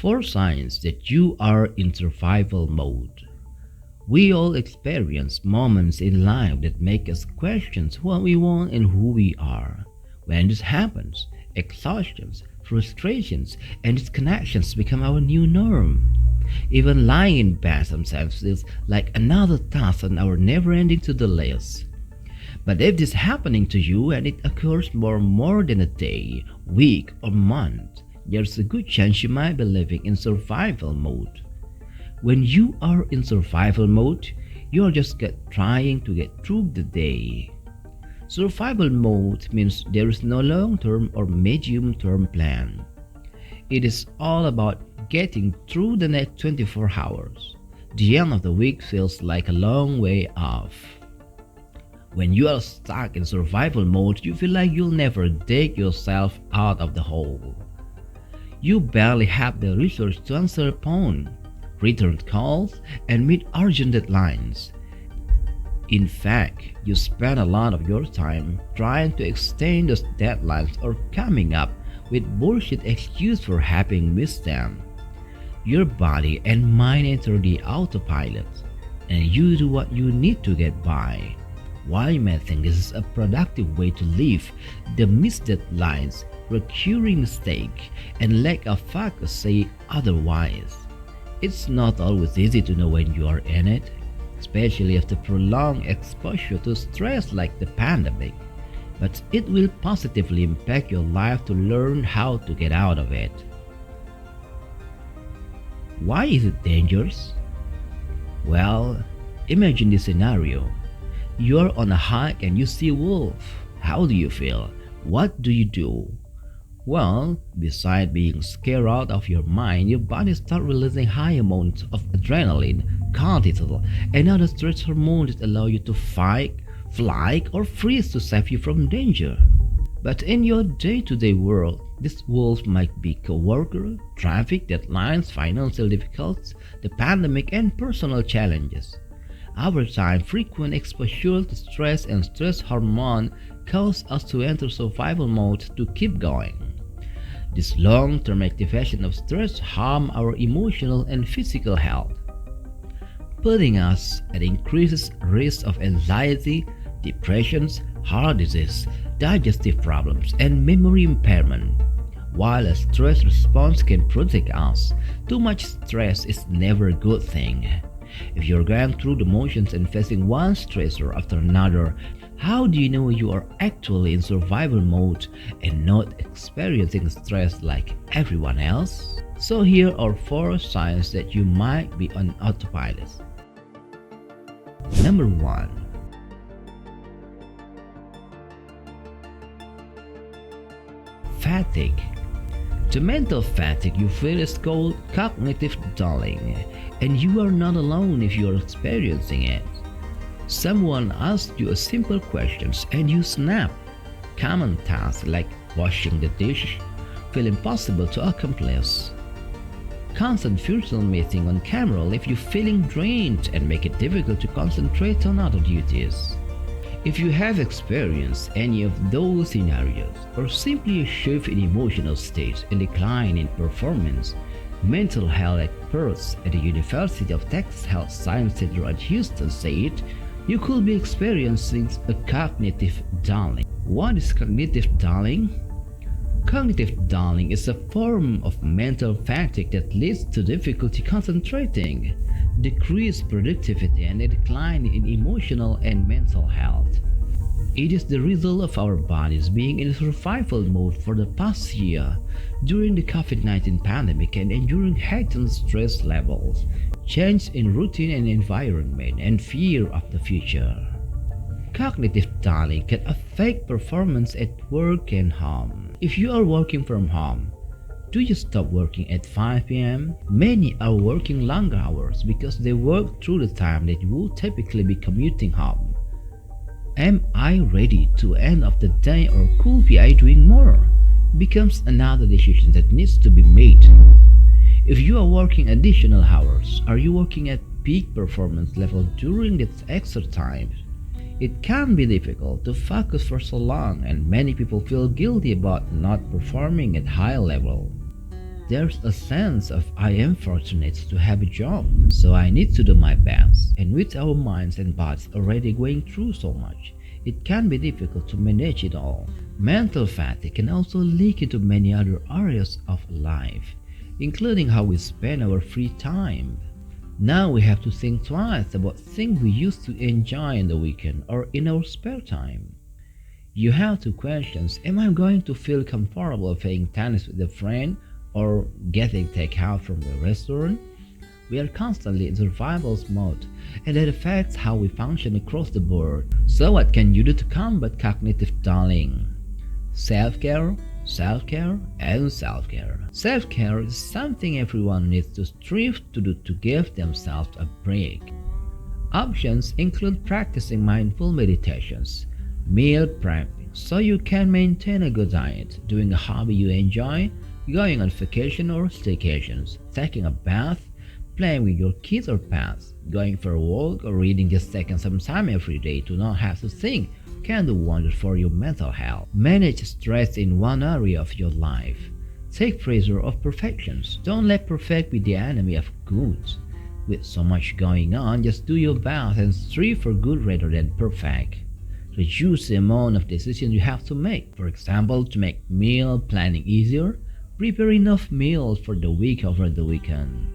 Four signs that you are in survival mode. We all experience moments in life that make us question what we want and who we are. When this happens, exhaustions, frustrations, and disconnections become our new norm. Even lying in bed sometimes feels like another task on our never-ending to-do list. But if this is happening to you and it occurs for more than a day, week, or month, there's a good chance you might be living in survival mode. When you are in survival mode, you are just trying to get through the day. Survival mode means there is no long-term or medium-term plan. It is all about getting through the next 24 hours. The end of the week feels like a long way off. When you are stuck in survival mode, you feel like you'll never dig yourself out of the hole. You barely have the resources to answer a phone, return calls, and meet urgent deadlines. In fact, you spend a lot of your time trying to extend those deadlines or coming up with bullshit excuse for having missed them. Your body and mind enter the autopilot, and you do what you need to get by. While you may think this is a productive way to live, the missed deadlines, recurring mistake, and lack of focus say otherwise. It's not always easy to know when you are in it, especially after prolonged exposure to stress like the pandemic, but it will positively impact your life to learn how to get out of it. Why is it dangerous? Well, imagine this scenario. You're on a hike and you see a wolf. How do you feel? What do you do? Well, besides being scared out of your mind, your body starts releasing high amounts of adrenaline, cortisol, and other stress hormones that allow you to fight, fly, or freeze to save you from danger. But in your day-to-day world, this wolf might be coworker, traffic deadlines, financial difficulties, the pandemic, and personal challenges. Over time, frequent exposure to stress and stress hormone cause us to enter survival mode to keep going. This long-term activation of stress harm our emotional and physical health, putting us at increased risk of anxiety, depressions, heart disease, digestive problems, and memory impairment. While a stress response can protect us, too much stress is never a good thing. If you're going through the motions and facing one stressor after another, how do you know you are actually in survival mode and not experiencing stress like everyone else? So here are 4 signs that you might be on autopilot. Number 1. Fatigue. The mental fatigue you feel is called cognitive dulling, and you are not alone if you are experiencing it. Someone asks you a simple question and you snap. Common tasks like washing the dish feel impossible to accomplish. Constant virtual meeting on camera leave you feeling drained and make it difficult to concentrate on other duties. If you have experienced any of those scenarios, or simply a shift in emotional state and decline in performance, mental health experts at the University of Texas Health Science Center at Houston said you could be experiencing a cognitive dulling. What is cognitive dulling? Cognitive dulling is a form of mental fatigue that leads to difficulty concentrating, decreased productivity, and a decline in emotional and mental health. It is the result of our bodies being in survival mode for the past year during the COVID-19 pandemic and enduring heightened stress levels, change in routine and environment, and fear of the future. Cognitive dulling can affect performance at work and home. If you are working from home, do you stop working at 5 p.m.? Many are working longer hours because they work through the time that you would typically be commuting home. Am I ready to end of the day, or could be I doing more? Becomes another decision that needs to be made. If you are working additional hours, are you working at peak performance level during this extra time? It can be difficult to focus for so long, and many people feel guilty about not performing at high level. There's a sense of I am fortunate to have a job, so I need to do my best. And with our minds and bodies already going through so much, it can be difficult to manage it all. Mental fatigue can also leak into many other areas of life, including how we spend our free time. Now we have to think twice about things we used to enjoy in the weekend or in our spare time. You have to question, am I going to feel comfortable playing tennis with a friend or getting takeout from a restaurant? We are constantly in survival mode, and that affects how we function across the board. So what can you do to combat cognitive dulling? Self-care, self-care, and self-care. Self-care is something everyone needs to strive to do to give themselves a break. Options include practicing mindful meditations, meal prepping so you can maintain a good diet, doing a hobby you enjoy, going on vacation or staycations, taking a bath, playing with your kids or pets, going for a walk, or reading, just taking some time every day to not have to think can do wonders for your mental health. Manage stress in one area of your life. Take pressure of perfections. Don't let perfect be the enemy of good. With so much going on, just do your best and strive for good rather than perfect. Reduce the amount of decisions you have to make. For example, to make meal planning easier, prepare enough meals for the week over the weekend.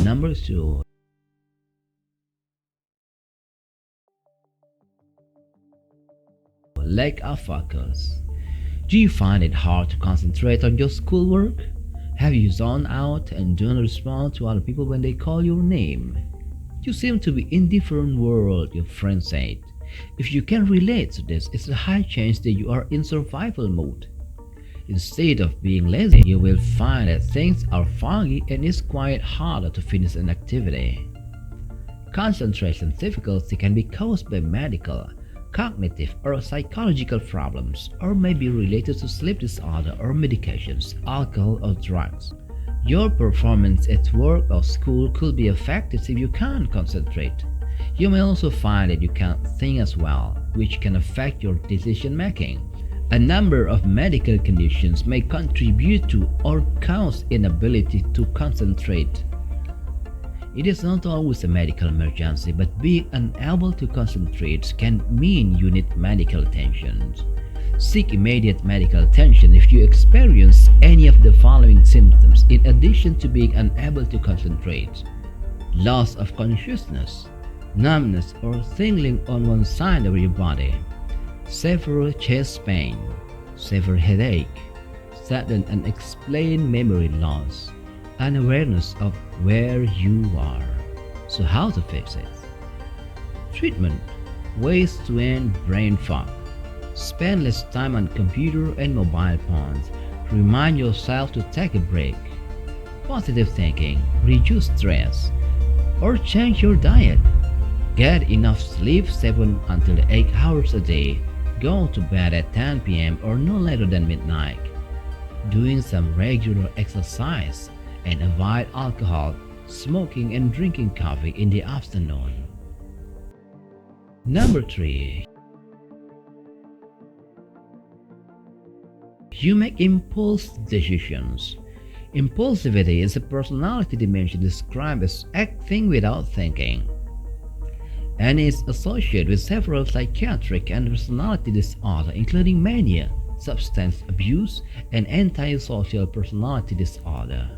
Number 2. Lack of focus. Do you find it hard to concentrate on your schoolwork? Have you zoned out and don't respond to other people when they call your name? You seem to be in a different world, your friend said. If you can relate to this, it's a high chance that you are in survival mode. Instead of being lazy, you will find that things are foggy and it's quite harder to finish an activity. Concentration difficulty can be caused by medical, cognitive, or psychological problems, or may be related to sleep disorder or medications, alcohol, or drugs. Your performance at work or school could be affected if you can't concentrate. You may also find that you can't think as well, which can affect your decision making. A number of medical conditions may contribute to or cause inability to concentrate. It is not always a medical emergency, but being unable to concentrate can mean you need medical attention. Seek immediate medical attention if you experience any of the following symptoms in addition to being unable to concentrate: loss of consciousness, numbness or tingling on one side of your body, severe chest pain, severe headache, sudden unexplained memory loss, unawareness of where you are. So how to fix it? Treatment: ways to end brain fog. Spend less time on computer and mobile phones. Remind yourself to take a break. Positive thinking: reduce stress or change your diet. Get enough sleep, 7 until 8 hours a day. Go to bed at 10 p.m. or no later than midnight. Doing some regular exercise and avoid alcohol, smoking and drinking coffee in the afternoon. Number 3. You make impulse decisions. Impulsivity is a personality dimension described as acting without thinking, and is associated with several psychiatric and personality disorders, including mania, substance abuse, and antisocial personality disorder.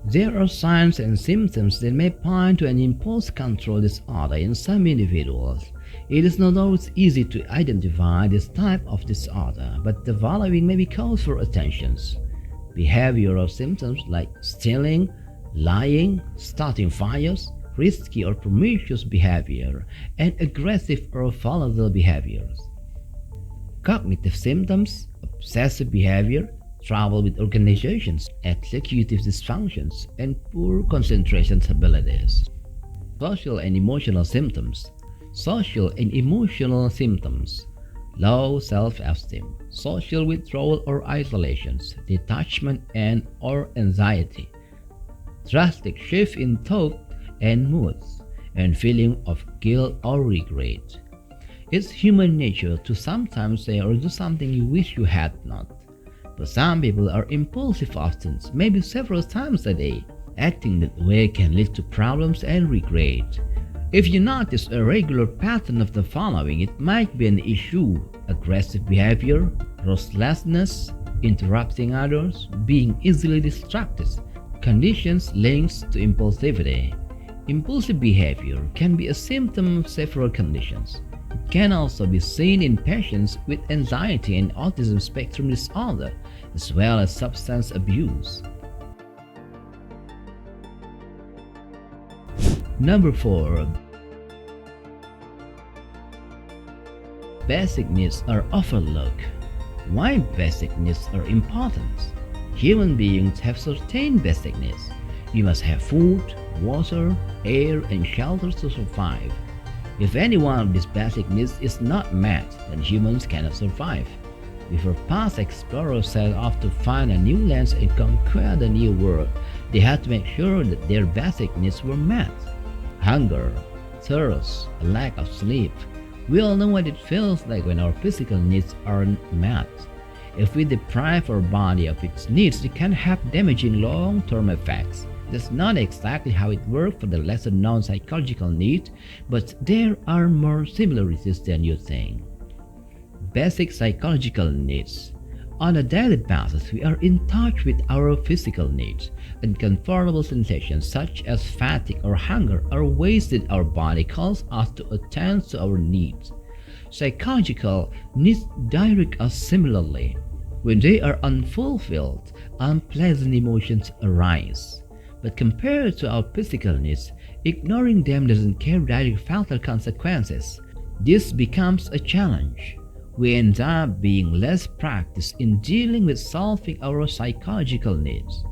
There are signs and symptoms that may point to an impulse control disorder in some individuals. It is not always easy to identify this type of disorder, but the following may be cause for attention: behavioral symptoms like stealing, lying, starting fires, risky or promiscuous behavior, and aggressive or volatile behaviors. Cognitive symptoms: obsessive behavior, trouble with organizations, executive dysfunctions, and poor concentration abilities. Social and emotional symptoms: social and emotional symptoms: low self-esteem, social withdrawal or isolation, detachment and or anxiety, drastic shift in thought and moods, and feeling of guilt or regret. It's human nature to sometimes say or do something you wish you had not. But some people are impulsive often, maybe several times a day. Acting that way can lead to problems and regret. If you notice a regular pattern of the following, it might be an issue: aggressive behavior, restlessness, interrupting others, being easily distracted, conditions linked to impulsivity. Impulsive behavior can be a symptom of several conditions. It can also be seen in patients with anxiety and autism spectrum disorder, as well as substance abuse. Number 4. Basic needs are overlooked. Why basic needs are important? Human beings have certain basic needs. We must have food, water, air, and shelter to survive. If any one of these basic needs is not met, then humans cannot survive. Before past explorers set off to find a new lands and conquer the new world, they had to make sure that their basic needs were met. Hunger, thirst, a lack of sleep. We all know what it feels like when our physical needs aren't met. If we deprive our body of its needs, it can have damaging long-term effects. That's not exactly how it works for the lesser-known psychological need, but there are more similarities than you think. Basic psychological needs. On a daily basis, we are in touch with our physical needs. Uncomfortable sensations such as fatigue or hunger are ways that our body calls us to attend to our needs. Psychological needs direct us similarly. When they are unfulfilled, unpleasant emotions arise. But compared to our physical needs, ignoring them doesn't carry direct fatal consequences. This becomes a challenge. We end up being less practiced in dealing with solving our psychological needs.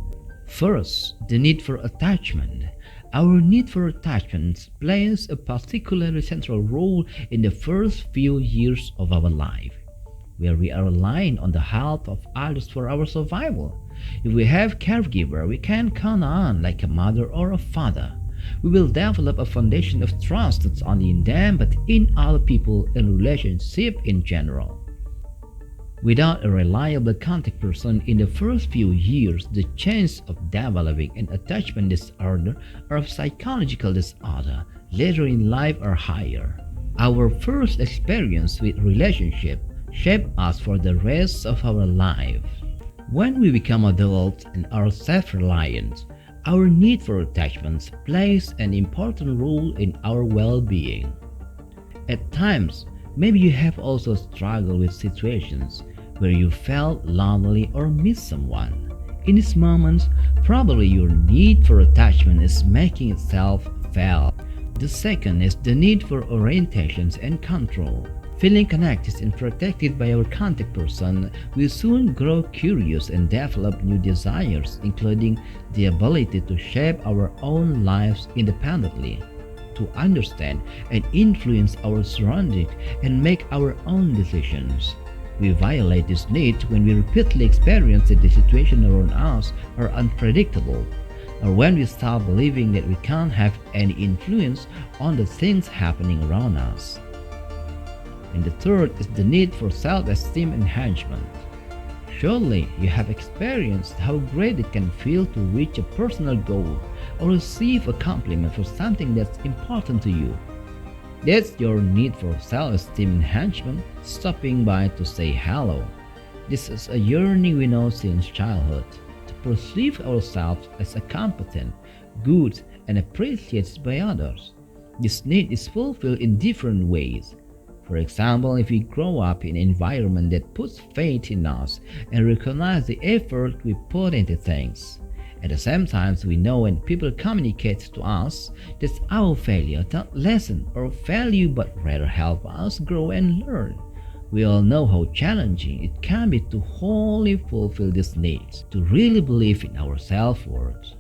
First, the need for attachment. Our need for attachment plays a particularly central role in the first few years of our life, where we are relying on the help of others for our survival. If we have a caregiver we can count on, like a mother or a father, we will develop a foundation of trust not only in them but in other people and relationships in general. Without a reliable contact person in the first few years, the chance of developing an attachment disorder or a psychological disorder later in life are higher. Our first experience with relationship shape us for the rest of our life. When we become adults and are self-reliant, our need for attachments plays an important role in our well-being. At times, maybe you have also struggled with situations where you felt lonely or missed someone. In these moments, probably your need for attachment is making itself felt. The second is the need for orientations and control. Feeling connected and protected by our contact person, we soon grow curious and develop new desires, including the ability to shape our own lives independently, to understand and influence our surroundings, and make our own decisions. We violate this need when we repeatedly experience that the situation around us are unpredictable, or when we start believing that we can't have any influence on the things happening around us. And the third is the need for self-esteem enhancement. Surely you have experienced how great it can feel to reach a personal goal or receive a compliment for something that's important to you. That's your need for self-esteem enhancement stopping by to say hello. This is a yearning we know since childhood, to perceive ourselves as a competent, good, and appreciated by others. This need is fulfilled in different ways. For example, if we grow up in an environment that puts faith in us and recognize the effort we put into things. At the same time, we know when people communicate to us that our failure not lessen or value but rather help us grow and learn. We all know how challenging it can be to wholly fulfill these needs, to really believe in our self-worth.